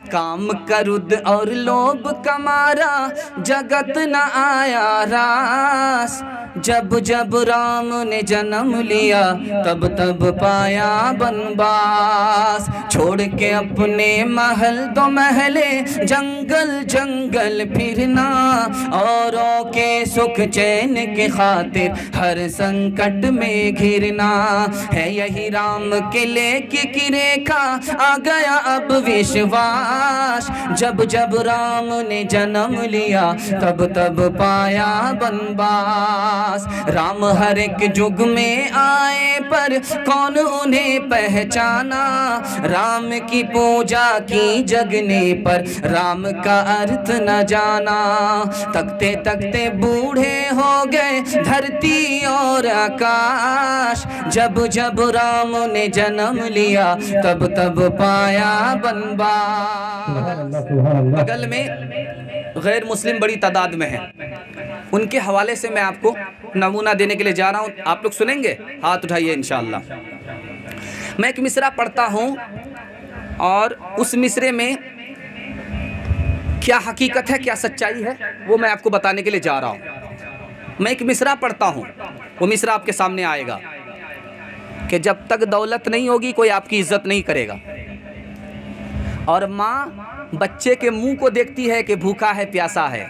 काम करुद और लोभ कमारा जगत न आया रास। जब जब राम ने जन्म लिया तब तब पाया बनवास। छोड़ के अपने महल दो महले जंगल जंगल फिरना, औरों के सुख चैन के खातिर हर संकट में घिरना। है यही राम के लेके की रेखा आ गया अब विश्वास। जब जब राम ने जन्म लिया तब तब पाया बनवास। राम हर एक युग में आए पर कौन उन्हें पहचाना। राम की पूजा की जगने पर राम का अर्थ न जाना। तकते तकते बूढ़े हो गए धरती और आकाश। जब जब राम ने जन्म लिया तब तब पाया बनवास। बगल में गैर मुस्लिम बड़ी तादाद में है, उनके हवाले से मैं आपको नमूना देने के लिए जा रहा हूँ। आप लोग सुनेंगे? हाथ उठाइए इंशाअल्लाह। मैं एक मिसरा पढ़ता हूँ और उस मिसरे में क्या हकीकत है, क्या सच्चाई है, वो मैं आपको बताने के लिए जा रहा हूँ। मैं एक मिसरा पढ़ता हूँ, वो मिसरा आपके सामने आएगा कि जब तक दौलत नहीं होगी कोई आपकी इज्जत नहीं करेगा। और माँ बच्चे के मुंह को देखती है कि भूखा है प्यासा है,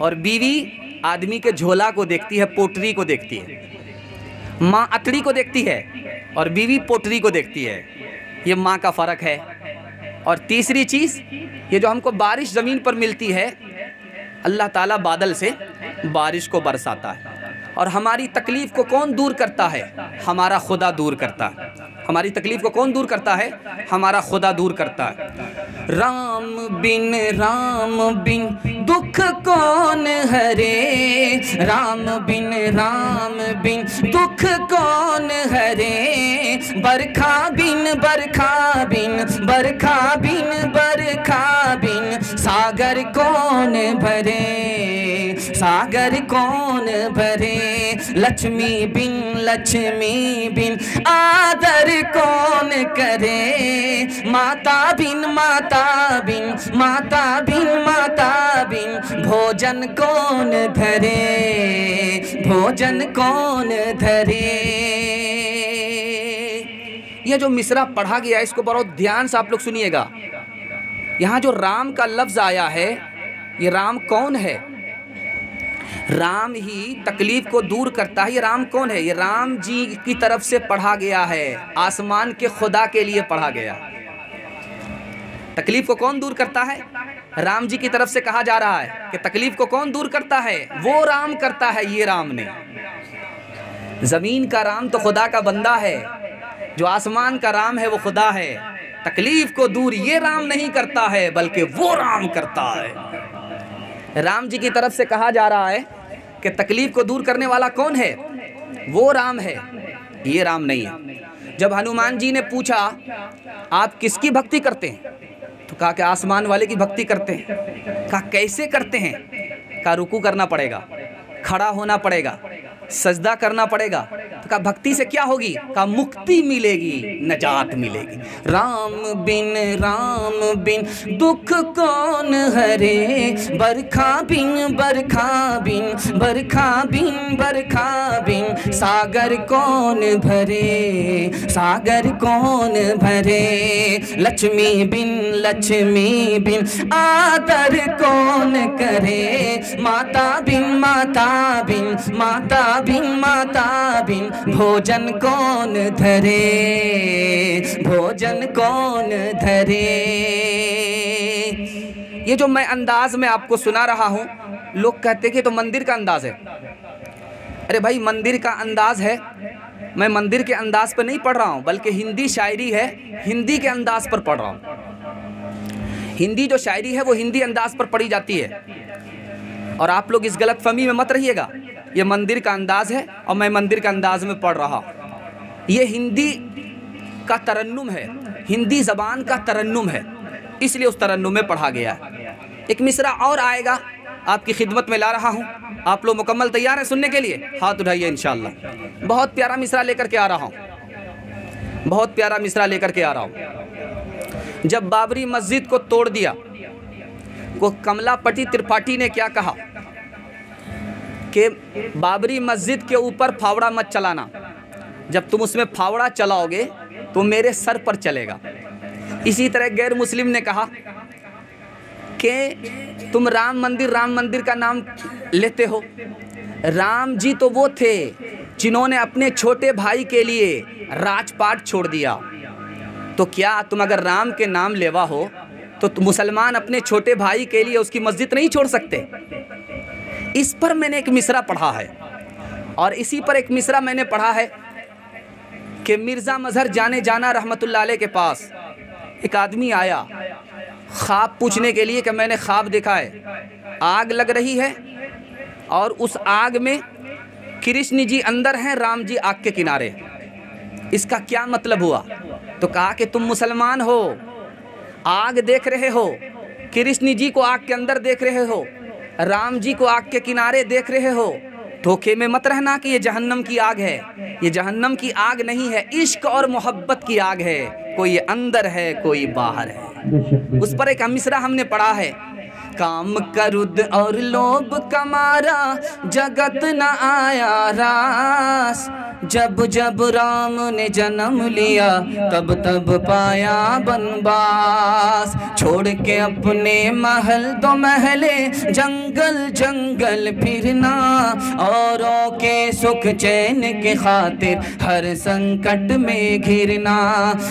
और बीवी आदमी के झोला को देखती है, पोटरी को देखती है। माँ अतड़ी को देखती है और बीवी पोटरी को देखती है। ये माँ का फ़र्क है। और तीसरी चीज़, ये जो हमको बारिश ज़मीन पर मिलती है, अल्लाह ताला बादल से बारिश को बरसाता है। और हमारी तकलीफ़ को कौन दूर करता है? हमारा खुदा दूर करता है। हमारी तकलीफ़ को कौन दूर करता है? हमारा खुदा दूर करता है। राम बिन दुख कौन हरे, राम बिन दुख कौन हरे। बरखा बिन सागर कौन भरे, सागर कौन भरे। लक्ष्मी बिन आदर कौन करे। माता बिन भोजन कौन धरे, भोजन कौन धरे। ये जो मिसरा पढ़ा गया है इसको बहुत ध्यान से आप लोग सुनिएगा। यहाँ जो राम का लफ्ज़ आया है, ये राम कौन है? राम ही तकलीफ को दूर करता है। ये राम कौन है? ये राम जी की तरफ से पढ़ा गया है, आसमान के खुदा के लिए पढ़ा गया। तकलीफ को कौन दूर करता है? राम जी की तरफ से कहा जा रहा है कि तकलीफ को कौन दूर करता है? वो राम करता है, ये राम नहीं। ज़मीन का राम तो खुदा का बंदा है, जो आसमान का राम है वो खुदा है। तकलीफ को दूर ये राम नहीं करता है, बल्कि वो राम करता है। राम जी की तरफ से कहा जा रहा है कि तकलीफ को दूर करने वाला कौन है? वो राम है, ये राम नहीं है। जब हनुमान जी ने पूछा आप किसकी भक्ति करते हैं, तो कहा कि आसमान वाले की भक्ति करते हैं। कहा कैसे करते हैं? कहा रुकू करना पड़ेगा, खड़ा होना पड़ेगा, सजदा करना पड़ेगा। तो कहा भक्ति से क्या होगी? कहा मुक्ति मिलेगी, नजात मिलेगी। राम बिन दुख कौन हरे। बरखा बिन सागर कौन भरे, सागर कौन भरे। लक्ष्मी बिन आदर कौन करे। माता बिन भोजन कौन धरे, भोजन कौन धरे। ये जो मैं अंदाज में आपको सुना रहा हूँ, लोग कहते कि तो मंदिर का अंदाज है। अरे भाई मंदिर का अंदाज है, मैं मंदिर के अंदाज पर नहीं पढ़ रहा हूँ, बल्कि हिंदी शायरी है, हिंदी के अंदाज पर पढ़ रहा हूँ। हिंदी जो शायरी है वो हिंदी अंदाज पर पढ़ी जाती है। और आप लोग इस गलतफहमी में मत रहिएगा, ये मंदिर का अंदाज है और मैं मंदिर के अंदाज में पढ़ रहा हूँ। ये हिंदी का तरन्नुम है, हिंदी ज़बान का तरन्नुम है, इसलिए उस तरन्नुम में पढ़ा गया है। एक मिसरा और आएगा, आपकी खिदमत में ला रहा हूँ। आप लोग मुकम्मल तैयार हैं सुनने के लिए? हाथ उठाइए इंशाअल्लाह। बहुत प्यारा मिसरा लेकर के आ रहा हूँ, बहुत प्यारा मिसरा लेकर के आ रहा हूँ। जब बाबरी मस्जिद को तोड़ दिया, को कमलापति त्रिपाठी ने क्या कहा कि बाबरी मस्जिद के ऊपर फावड़ा मत चलाना, जब तुम उसमें फावड़ा चलाओगे तो मेरे सर पर चलेगा। इसी तरह गैर मुस्लिम ने कहा कि तुम राम मंदिर का नाम लेते हो। राम जी तो वो थे जिन्होंने अपने छोटे भाई के लिए राजपाट छोड़ दिया, तो क्या तुम अगर राम के नाम लेवा हो तो मुसलमान अपने छोटे भाई के लिए उसकी मस्जिद नहीं छोड़ सकते? इस पर मैंने एक मिसरा पढ़ा है, और इसी पर एक मिसरा मैंने पढ़ा है कि मिर्ज़ा मजहर जाने जाना रहमतुल्लाह अलैह के पास एक आदमी आया ख्वाब पूछने के लिए कि मैंने ख्वाब देखा है, आग लग रही है और उस आग में कृष्ण जी अंदर हैं, राम जी आग के किनारे, इसका क्या मतलब हुआ? तो कहा कि तुम मुसलमान हो, आग देख रहे हो, कृष्ण जी को आग के अंदर देख रहे हो, राम जी को आग के किनारे देख रहे हो, धोखे में मत रहना कि ये जहन्नम की आग है। ये जहन्नम की आग नहीं है, इश्क और मोहब्बत की आग है। कोई अंदर है, कोई बाहर है। उस पर एक मिसरा हमने पढ़ा है, काम करुद और लोभ कमारा जगत न आया रास, जब जब राम ने जन्म लिया तब तब पाया बनवास। छोड़ के अपने महल तो महले, जंगल जंगल फिरना, औरों के सुख चैन के खातिर हर संकट में घिरना।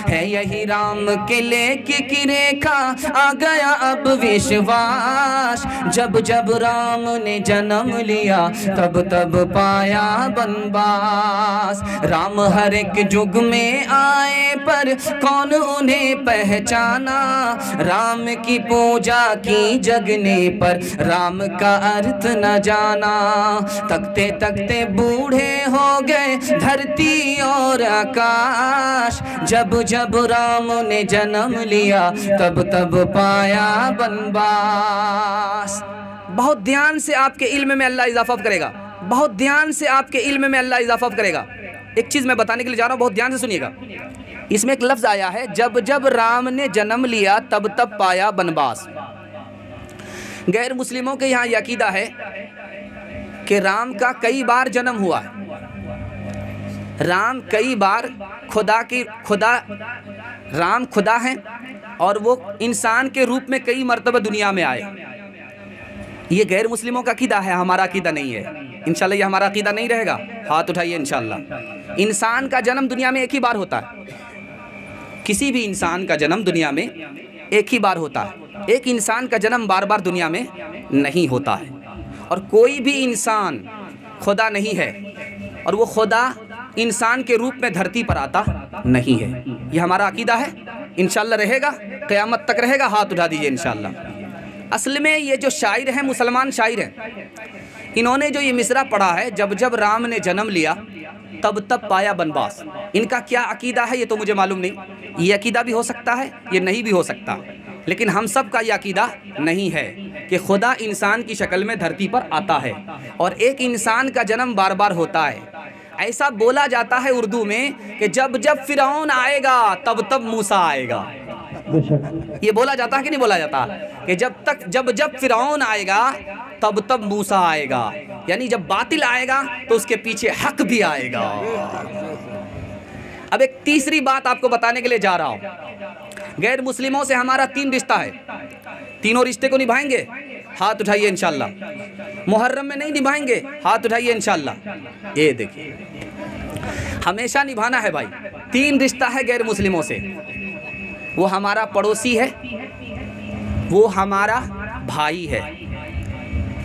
है यही राम के लेके की रेखा, आ गया अब विश्वास, जब जब राम ने जन्म लिया तब तब पाया बनवास। राम हर एक युग में आए पर कौन उन्हें पहचाना, राम की पूजा की जगने पर राम का अर्थ न जाना। तकते तकते बूढ़े हो गए धरती और आकाश, जब जब राम ने जन्म लिया तब तब पाया बनवास। बहुत ध्यान से आपके इल्म में अल्लाह इजाफा करेगा, बहुत ध्यान से आपके इल्म में अल्लाह इजाफा करेगा। एक चीज़ मैं बताने के लिए जा रहा हूँ, बहुत ध्यान से सुनिएगा। इसमें एक लफ्ज़ आया है, जब जब राम ने जन्म लिया तब तब पाया बनवास। गैर मुस्लिमों के यहाँ यह अकीदा है कि राम का कई बार जन्म हुआ है, राम कई बार राम खुदा हैं और वो इंसान के रूप में कई मर्तबा दुनिया में आए। ये गैर मुस्लिमों का अकीदा है, हमारा अकीदा नहीं है। इंशाल्लाह ये हमारा अकीदा नहीं रहेगा, हाथ उठाइए इंशाल्लाह। इंसान का जन्म दुनिया में एक ही बार होता है, किसी भी इंसान का जन्म दुनिया में एक ही बार होता है। एक इंसान का जन्म बार बार दुनिया में नहीं होता है, और कोई भी इंसान खुदा नहीं है, और वो खुदा इंसान के रूप में धरती पर आता नहीं है। ये हमारा अकीदा है, इंशाल्लाह रहेगा, क़यामत तक रहेगा। हाथ उठा दीजिए इंशाल्लाह। असल में ये जो शायर हैं, मुसलमान शायर हैं, इन्होंने जो ये मिसरा पढ़ा है, जब जब राम ने जन्म लिया तब तब पाया बनवास, इनका क्या अकीदा है ये तो मुझे मालूम नहीं। ये अकीदा भी हो सकता है, ये नहीं भी हो सकता, लेकिन हम सब का ये अकीदा नहीं है कि खुदा इंसान की शक्ल में धरती पर आता है और एक इंसान का जन्म बार बार होता है। ऐसा बोला जाता है उर्दू में कि जब जब फिरौन आएगा तब तब मूसा आएगा। ये बोला जाता है कि नहीं बोला जाता कि जब जब फिरौन आएगा तब तब मूसा आएगा, यानी जब बातिल आएगा तो उसके पीछे हक भी आएगा। अब एक तीसरी बात आपको बताने के लिए जा रहा हूँ। गैर मुस्लिमों से हमारा 3 रिश्ता है, तीनों रिश्ते को निभाएंगे, हाथ उठाइए इंशाल्लाह। मुहर्रम में नहीं निभाएंगे, हाथ उठाइए इंशाल्लाह। ये देखिए, हमेशा निभाना है भाई। 3 रिश्ता है गैर मुस्लिमों से। वो हमारा पड़ोसी है, वो हमारा भाई है,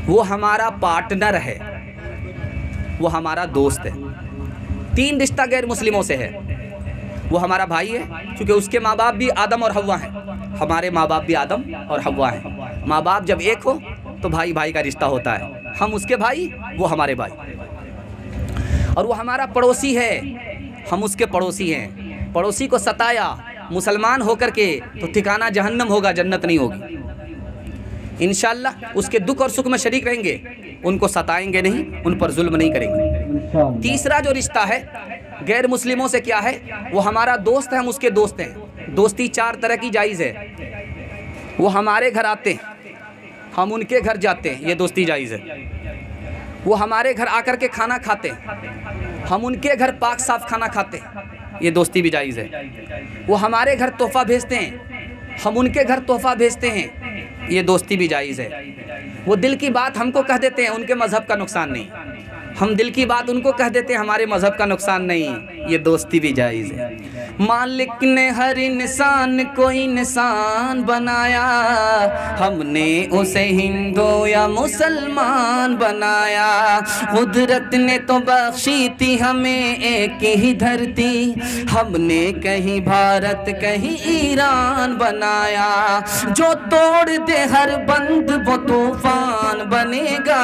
वो हमारा पार्टनर है, वो हमारा दोस्त है। 3 रिश्ता गैर मुस्लिमों से है। वो हमारा भाई है क्योंकि उसके माँ बाप भी आदम और हव्वा हैं, हमारे माँ बाप भी आदम और हव्वा हैं। माँ बाप जब एक हो तो भाई भाई का रिश्ता होता है, हम उसके भाई, वो हमारे भाई। और वो हमारा पड़ोसी है, हम उसके पड़ोसी हैं। पड़ोसी को सताया मुसलमान होकर के तो ठिकाना जहन्नम होगा, जन्नत नहीं होगी। इंशाअल्लाह उसके दुख और सुख में शरीक रहेंगे, उनको सताएंगे नहीं, उन पर जुल्म नहीं करेंगे। तीसरा जो रिश्ता है गैर मुस्लिमों से क्या है, वो हमारा दोस्त है, हम उसके दोस्त हैं। दोस्ती 4 तरह की जायज़ है। वो हमारे घर आते हैं, हम उनके घर जाते हैं, ये दोस्ती जायज़ है। वो हमारे घर आकर के खाना खाते हैं, हम उनके घर पाक साफ खाना खाते हैं, ये दोस्ती भी जायज़ है। वो हमारे घर तोहफ़ा भेजते हैं, हम उनके घर तोहफ़ा भेजते हैं, ये दोस्ती भी जायज़ है। वो दिल की बात हमको कह देते हैं, उनके मज़हब का नुकसान नहीं, हम दिल की बात उनको कह देते हैं, हमारे मज़हब का नुकसान नहीं, ये दोस्ती भी जायज़ है। मालिक ने हर इंसान को इंसान बनाया, हमने उसे हिंदू या मुसलमान बनाया। कुदरत ने तो बख्शी थी हमें एक ही धरती, हमने कहीं भारत कहीं ईरान बनाया। जो तोड़ दे हर बंद वो तूफान बनेगा,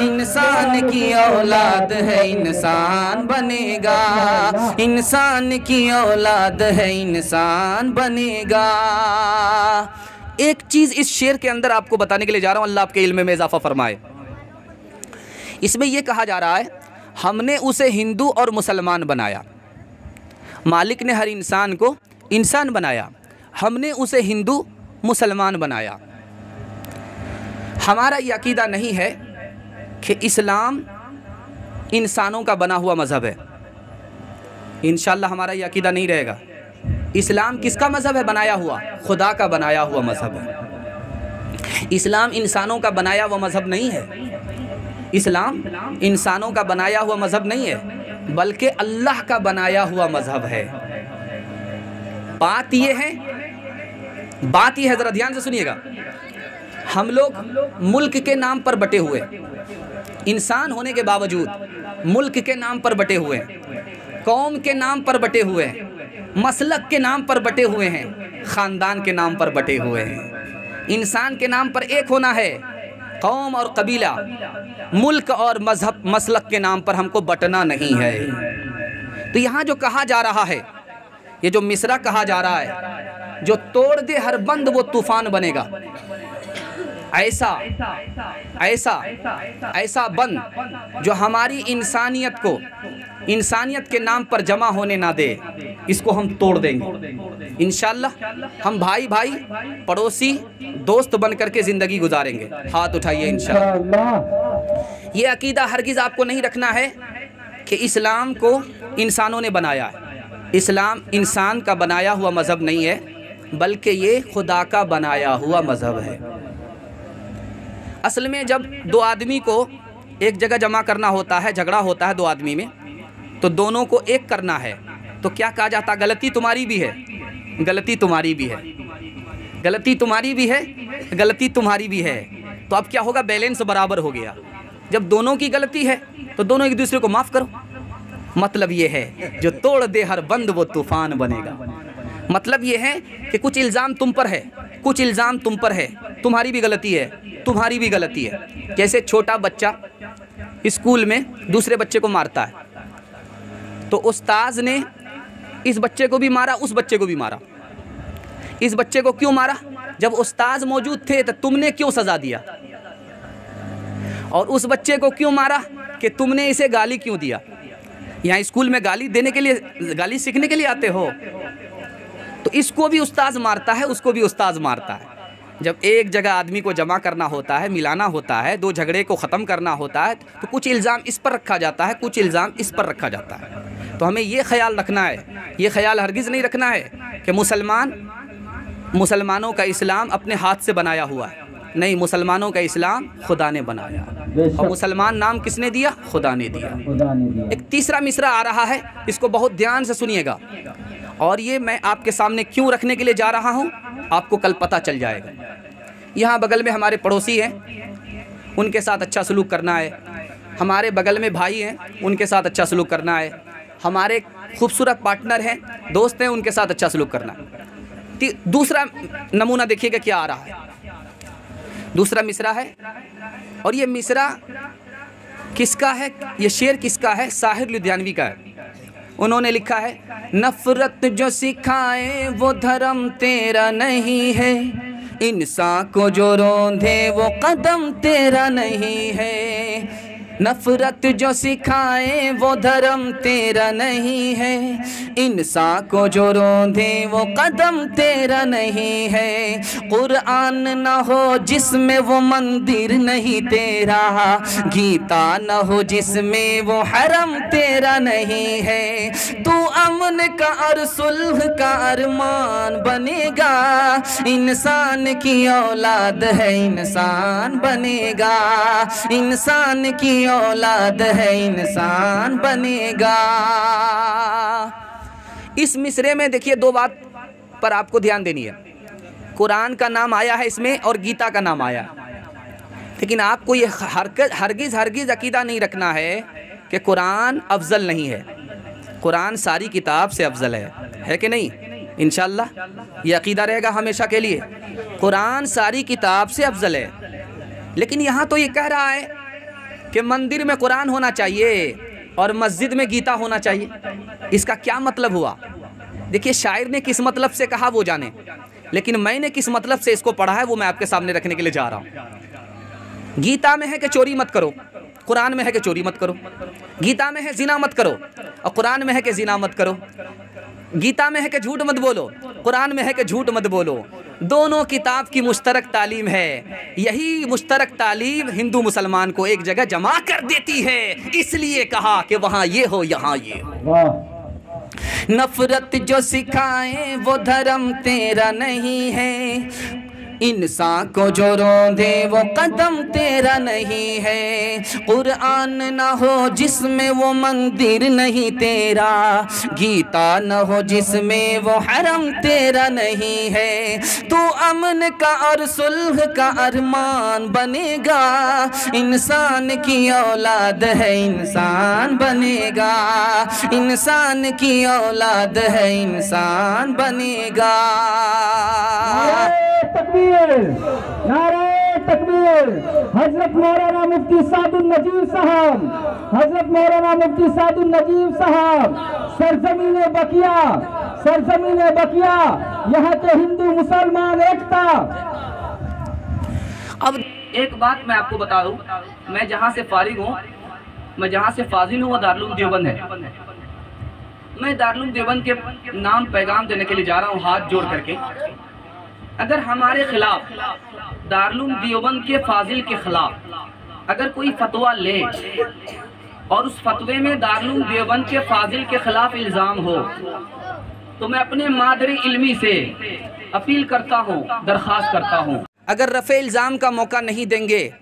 इंसान की औलाद है इंसान बनेगा, इंसान की औलाद है इंसान बनेगा। एक चीज़ इस शेर के अंदर आपको बताने के लिए जा रहा हूँ, अल्लाह आपके इल्म में इजाफा फरमाए। इसमें यह कहा जा रहा है, हमने उसे हिंदू और मुसलमान बनाया। मालिक ने हर इंसान को इंसान बनाया, हमने उसे हिंदू मुसलमान बनाया। हमारा ये अकीदा नहीं है कि इस्लाम इंसानों का बना हुआ मज़हब है। इंशाअल्लाह हमारा ये अकीदा नहीं रहेगा। इस्लाम किसका मज़हब है? बनाया हुआ, खुदा का बनाया हुआ मज़हब है। इस्लाम इंसानों का बनाया हुआ मज़हब नहीं है। इस्लाम इंसानों का बनाया हुआ मज़हब नहीं है, बल्कि अल्लाह का बनाया हुआ मज़हब है। बात ये है, ज़रा ध्यान से सुनिएगा। हम लोग मुल्क के नाम पर बटे हुए, इंसान होने के बावजूद मुल्क के नाम पर बटे हुए हैं, कौम के नाम पर बटे हुए हैं, मसलक के नाम पर बटे हुए हैं, ख़ानदान के नाम पर बटे हुए हैं। इंसान के नाम पर एक होना है, कौम और कबीला, मुल्क और मज़हब मसलक के नाम पर हमको बटना नहीं है। तो यहाँ जो कहा जा रहा है, ये जो मिसरा कहा जा रहा है, जो तोड़ दे हर बंद वो तूफ़ान बनेगा, ऐसा ऐसा ऐसा बंद जो हमारी इंसानियत को इंसानियत के नाम पर जमा होने ना दे, इसको हम तोड़ देंगे इंशाअल्लाह। हम भाई भाई, पड़ोसी, दोस्त बन करके ज़िंदगी गुजारेंगे। हाथ उठाइए इंशाअल्लाह। ये अकीदा हरगिज़ आपको नहीं रखना है कि इस्लाम को इंसानों ने बनाया है। इस्लाम इंसान का बनाया हुआ मज़हब नहीं है, बल्कि ये खुदा का बनाया हुआ मज़हब है। असल में जब दो आदमी को एक जगह जमा करना होता है, झगड़ा होता है दो आदमी में, तो दोनों को एक करना है, तो क्या कहा जाता है? गलती तुम्हारी भी है, गलती तुम्हारी भी है, गलती तुम्हारी भी है, गलती तुम्हारी भी है। तो अब क्या होगा? बैलेंस बराबर हो गया। जब दोनों की गलती है तो दोनों एक दूसरे को माफ़ करो। मतलब ये है, जो तोड़ दे हर बंद वो तूफ़ान बनेगा। मतलब ये है कि कुछ इल्ज़ाम तुम पर है, कुछ इल्ज़ाम तुम पर है, तुम्हारी भी गलती है, तुम्हारी भी गलती है। जैसे छोटा बच्चा स्कूल में दूसरे बच्चे को मारता है, तो उस्ताद ने इस बच्चे को भी मारा, उस बच्चे को भी मारा। इस बच्चे को क्यों मारा? जब उस्ताद मौजूद थे तो तुमने क्यों सज़ा दिया? और उस बच्चे को क्यों मारा कि तुमने इसे गाली क्यों दिया? यहाँ स्कूल में गाली देने के लिए, गाली सीखने के लिए आते हो, तो इसको भी उस्ताद मारता है, उसको भी उस्ताद मारता है। जब एक जगह आदमी को जमा करना होता है, मिलाना होता है, दो झगड़े को ख़त्म करना होता है, तो कुछ इल्ज़ाम इस पर रखा जाता है, कुछ इल्ज़ाम इस पर रखा जाता है। तो हमें ये ख्याल रखना है, ये ख्याल हरगिज़ नहीं रखना है कि मुसलमानों का इस्लाम अपने हाथ से बनाया हुआ है। नहीं, मुसलमानों का इस्लाम खुदा ने बनाया, और मुसलमान नाम किसने दिया? खुदा ने दिया। एक तीसरा मिसरा आ रहा है, इसको बहुत ध्यान से सुनिएगा, और ये मैं आपके सामने क्यों रखने के लिए जा रहा हूँ, आपको कल पता चल जाएगा। यहाँ बगल में हमारे पड़ोसी हैं, उनके साथ अच्छा सलूक करना है। हमारे बगल में भाई हैं, उनके साथ अच्छा सलूक करना है। हमारे खूबसूरत पार्टनर हैं, दोस्त हैं, उनके साथ अच्छा सलूक करना है। दूसरा नमूना देखिएगा क्या आ रहा है। दूसरा मिसरा है, और ये मिसरा किसका है? ये शेर किसका है? साहिर लुधियानवी का है। उन्होंने लिखा है, नफ़रत जो सिखाए वो धर्म तेरा नहीं है, इंसान को जो रोंधे वो कदम तेरा नहीं है। नफरत जो सिखाए वो धर्म तेरा नहीं है, इंसान को जो रोंदे वो कदम तेरा नहीं है। कुरान न हो जिसमें वो मंदिर नहीं तेरा, गीता न हो जिसमें वो हरम तेरा नहीं है। तू अमन का और सुलह का अरमान बनेगा, इंसान की औलाद है इंसान बनेगा, इंसान की औलाद है इंसान बनेगा। इस मिसरे में देखिए दो बात पर आपको ध्यान देनी है। कुरान का नाम आया है इसमें और गीता का नाम आया, लेकिन आपको ये हरगिज़ अकीदा नहीं रखना है कि कुरान अफजल नहीं है। कुरान सारी किताब से अफजल है कि नहीं? इंशाअल्लाह ये अकीदा रहेगा हमेशा के लिए। कुरान सारी किताब से अफजल है, लेकिन यहाँ तो ये कह रहा है कि मंदिर में कुरान होना चाहिए और मस्जिद में गीता होना चाहिए। इसका क्या मतलब हुआ? देखिए शायर ने किस मतलब से कहा वो जाने, लेकिन मैंने किस मतलब से इसको पढ़ा है वो मैं आपके सामने रखने के लिए जा रहा हूँ। गीता में है कि चोरी मत करो, कुरान में है कि चोरी मत करो। गीता में है जिना मत करो और कुरान में है कि जिना मत करो। गीता में है कि झूठ मत बोलो, कुरान में है कि झूठ मत बोलो। दोनों किताब की मुश्तरक तालीम है। यही मुश्तरक तालीम हिंदू मुसलमान को एक जगह जमा कर देती है, इसलिए कहा कि वहाँ ये हो यहाँ ये हो। नफरत जो सिखाए वो धर्म तेरा नहीं है, इंसान को जो रोंदे वो कदम तेरा नहीं है। कुरान न हो जिसमें वो मंदिर नहीं तेरा, गीता न हो जिसमें वो हरम तेरा नहीं है। तू अमन का और सुलह का अरमान बनेगा, इंसान की औलाद है इंसान बनेगा, इंसान की औलाद है इंसान बनेगा। तकबीर, नारे तकबीर। हजरत मौलाना मुफ्ती सादुल नजीब साहब, हजरत मौलाना मुफ्ती सादुल नजीब साहब, सरजमीने बकिया, सरजमीने बकिया, यहाँ के हिंदू मुसलमान एकता। अब एक बात मैं आपको बता दूं, मैं जहाँ से फारिग हूँ, मैं जहाँ से फाजिल हूँ वो दारुल देवबंद है। मैं दारुल देवबंद के नाम पैगाम देने के लिए जा रहा हूँ हाथ जोड़ करके। अगर हमारे खिलाफ दारुल देवबंद के फाजिल के खिलाफ अगर कोई फतवा ले और उस फतवे में दारुल देवबंद के फाजिल के खिलाफ इल्ज़ाम हो, तो मैं अपने मादरी इल्मी से अपील करता हूँ, दरख्वास्त करता हूँ, अगर रफ़े इल्ज़ाम का मौका नहीं देंगे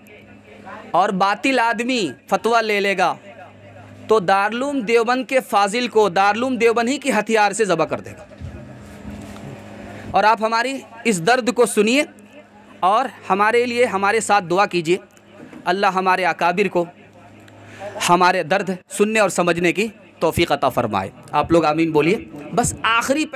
और बातिल आदमी फतवा ले लेगा तो दारुल देवबंद के फाजिल को दारुल देवबंद ही के हथियार से ज़बह कर देगा। और आप हमारी इस दर्द को सुनिए और हमारे लिए हमारे साथ दुआ कीजिए। अल्लाह हमारे अकाबिर को हमारे दर्द सुनने और समझने की तौफीक अता फरमाए। आप लोग आमीन बोलिए। बस आखिरी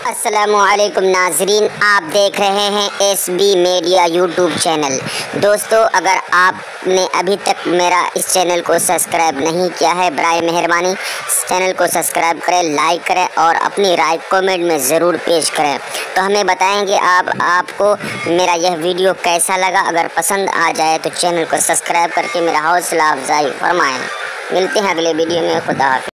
अस्सलामुअलैकुम नाजरीन, आप देख रहे हैं SB मीडिया यूट्यूब चैनल। दोस्तों, अगर आपने अभी तक मेरा इस चैनल को सब्सक्राइब नहीं किया है, बराए मेहरबानी इस चैनल को सब्सक्राइब करें, लाइक करें और अपनी राय कमेंट में ज़रूर पेश करें। तो हमें बताएंगे आपको मेरा यह वीडियो कैसा लगा। अगर पसंद आ जाए तो चैनल को सब्सक्राइब करके मेरा हौसला अफजाई फरमाएँ। मिलते हैं अगले वीडियो में। खुदा हाफ़िज़।